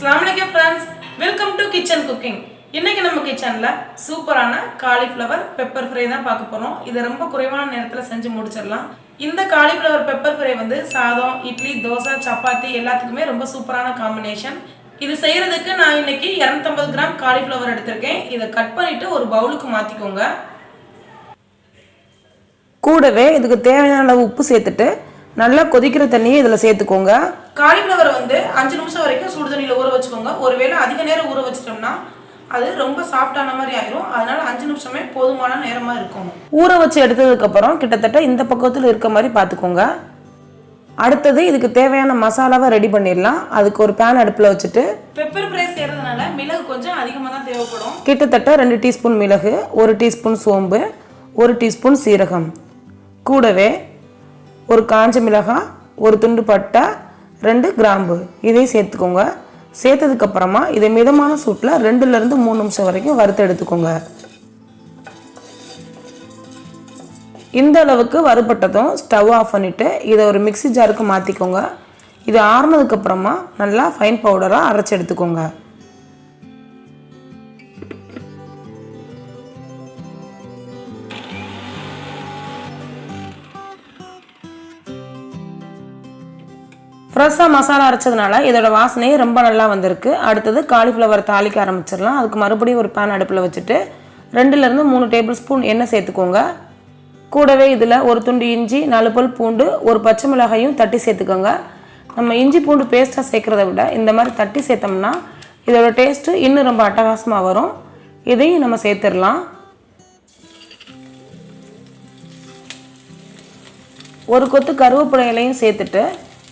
Assalamualaikum friends, welcome to kitchen cooking. இன்னைக்கு நம்ம கிச்சன்ல சூப்பரான காலிஃப்ளவர் பெப்பர் ஃப்ரை தான் பார்க்க போறோம். இது ரொம்ப குறைவான நேரத்துல செஞ்சு முடிச்சிடலாம். இந்த காலிஃப்ளவர் பெப்பர் ஃப்ரை வந்து சாதம், இட்லி, தோசை, சப்பாத்தி எல்லாத்துக்குமே ரொம்ப சூப்பரான காம்பினேஷன். இது செய்யறதுக்கு நான் இன்னைக்கு 250 கிராம் காலிஃப்ளவர் எடுத்திருக்கேன். இதை கட் பண்ணிட்டு ஒரு பவுலுக்கு மாத்திக்கோங்க. கூடவே இதுக்கு தேவையான அளவு உப்பு சேர்த்துட்டு நல்லா கொதிக்கிற தண்ணியை இதில் சேர்த்துக்கோங்க. காலிஃப்ளவர் வந்து 5 நிமிஷம் வரைக்கும் சுடு தண்ணியில் ஊற வச்சுக்கோங்க. ஒருவேளை அதிக நேரம் ஊற வச்சிட்டோம்னா அது ரொம்ப சாஃப்டான மாதிரி ஆயிரும். அதனால 5 நிமிஷமே போதுமான நேரமாக இருக்கும். ஊற வச்சு எடுத்ததுக்கப்புறம் கிட்டத்தட்ட இந்த பக்கத்தில் இருக்க மாதிரி பார்த்துக்கோங்க. அடுத்தது இதுக்கு தேவையான மசாலாவை ரெடி பண்ணிடலாம். அதுக்கு ஒரு பேன் அடுப்பில் வச்சுட்டு பெப்பர் ஃப்ரை செய்கிறதுனால மிளகு கொஞ்சம் அதிகமாக தான் தேவைப்படும். கிட்டத்தட்ட 2 டீஸ்பூன் மிளகு, 1 டீஸ்பூன் சோம்பு, 1 டீஸ்பூன் சீரகம், கூடவே ஒரு காஞ்ச மிளகாய், ஒரு துண்டு பட்டை, 2 கிராம்பு இதையும் சேர்த்துக்கோங்க. சேர்த்ததுக்கப்புறமா இதை மிதமான சூட்டில் 2லேருந்து 3 நிமிஷம் வரைக்கும் வறுத்து எடுத்துக்கோங்க. இந்த அளவுக்கு வறுபட்டதும் ஸ்டவ் ஆஃப் பண்ணிவிட்டு இதை ஒரு மிக்ஸி ஜாருக்கு மாற்றிக்கோங்க. இது ஆறுனதுக்கப்புறமா நல்லா ஃபைன் பவுடராக அரைச்சி எடுத்துக்கோங்க. ஃப்ரெஷ்ஷாக மசாலா அரைச்சதுனால இதோட வாசனையே ரொம்ப நல்லா வந்திருக்கு. அடுத்தது காலிஃப்ளவர் தாளிக்க ஆரம்பிச்சிடலாம். அதுக்கு மறுபடியும் ஒரு பேன் அடுப்பில் வச்சுட்டு 2லேருந்து 3 டேபிள் ஸ்பூன் எண்ணெய் சேர்த்துக்கோங்க. கூடவே இதில் ஒரு துண்டு இஞ்சி, 4 பல் பூண்டு, ஒரு பச்சை மிளகாயும் தட்டி சேர்த்துக்கோங்க. நம்ம இஞ்சி பூண்டு பேஸ்ட்டாக சேர்க்குறத விட இந்த மாதிரி தட்டி சேர்த்தோம்னா இதோட டேஸ்ட்டு இன்னும் ரொம்ப அட்டகாசமாக வரும். இதையும் நம்ம சேர்த்துடலாம். ஒரு கொத்து கருவேப்பிலை இலையும் சேர்த்துட்டு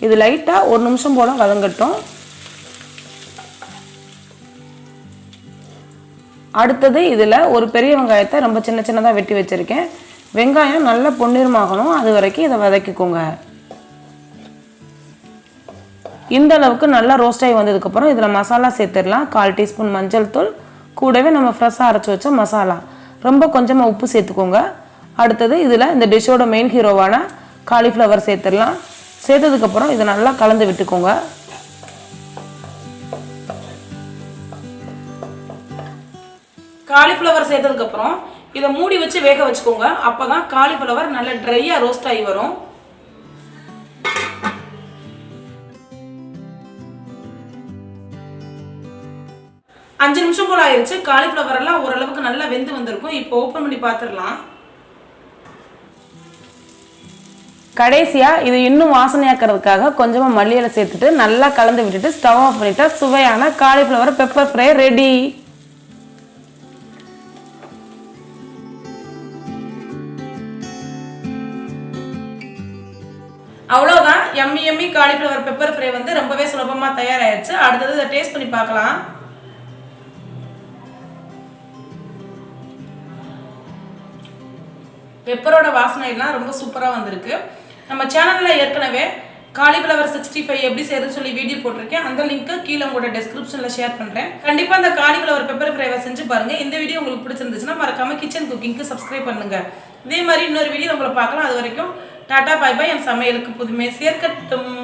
இது லைட்டாக 1 நிமிஷம் போல் வதங்கட்டும். அடுத்தது இதில் ஒரு பெரிய வெங்காயத்தை ரொம்ப சின்னதாக வெட்டி வச்சுருக்கேன். வெங்காயம் நல்லா பொன்னிறமாகணும், அது வரைக்கும் இதை வதக்கிக்கோங்க. இந்த அளவுக்கு நல்லா ரோஸ்ட் ஆகி வந்ததுக்கப்புறம் இதில் மசாலா சேர்த்துடலாம். 1/4 டீஸ்பூன் மஞ்சள் தூள், கூடவே நம்ம ஃப்ரெஷ்ஷாக அரைச்சி வச்ச மசாலா, ரொம்ப கொஞ்சமாக உப்பு சேர்த்துக்கோங்க. அடுத்தது இதில் இந்த டிஷ்ஷோட மெயின் ஹீரோவான காலிஃப்ளவர் சேர்த்துடலாம். சேர்த்ததுக்கப்புறம் இதை நல்லா கலந்து விட்டுக்கோங்க. காலிஃப்ளவர் சேர்த்ததுக்கப்புறம் இதை மூடி வச்சு வேக வச்சுக்கோங்க. அப்போ தான் காலிஃப்ளவர் நல்லா ட்ரையாக ரோஸ்ட் ஆகி வரும். அஞ்சு நிமிஷம் போல் ஆயிடுச்சு. காலிஃப்ளவர் எல்லாம் ஓரளவுக்கு நல்லா வெந்து வந்திருக்கும். இப்போ ஓப்பன் பண்ணி பார்த்துடலாம். கடைசியாக இது இன்னும் வாசனையாக்கிறதுக்காக கொஞ்சமாக மல்லி இலை சேர்த்துட்டு நல்லா கலந்து விட்டுட்டு ஸ்டவ் ஆஃப் பண்ணிட்டா சுவையான காலிஃப்ளவர் பெப்பர் ஃப்ரை ரெடி. அவ்வளோதான், எம்மி எம்மி காலிஃப்ளவர் பெப்பர் ஃப்ரை வந்து ரொம்பவே சுலபமாக தயாராகிடுச்சு. அடுத்தது இதை டேஸ்ட் பண்ணி பார்க்கலாம். பெப்பரோட வாசனை எல்லாம் ரொம்ப சூப்பராக வந்திருக்கு. நம்ம சேனலில் ஏற்கனவே காலிஃப்ளவர் 65 எப்படி செய்யறதுன்னு சொல்லி வீடியோ போட்டிருக்கேன். அந்த லிங்க்கை கீழே உங்களோட டிஸ்கிரிப்ஷனில் ஷேர் பண்ணுறேன். கண்டிப்பாக அந்த காலிஃப்ளவர் பெப்பர் ஃப்ரைவை செஞ்சு பாருங்கள். இந்த வீடியோ உங்களுக்கு பிடிச்சிருந்துச்சுன்னா மறக்காம கிச்சன் குக்கிங்க்கு சப்ஸ்கிரைப் பண்ணுங்க. இதே மாதிரி இன்னொரு வீடியோ உங்களை பார்க்கலாம். அது வரைக்கும் டாடா, பை பை. என் சமையலுக்கு புதுமை சேர்க்கட்டும்.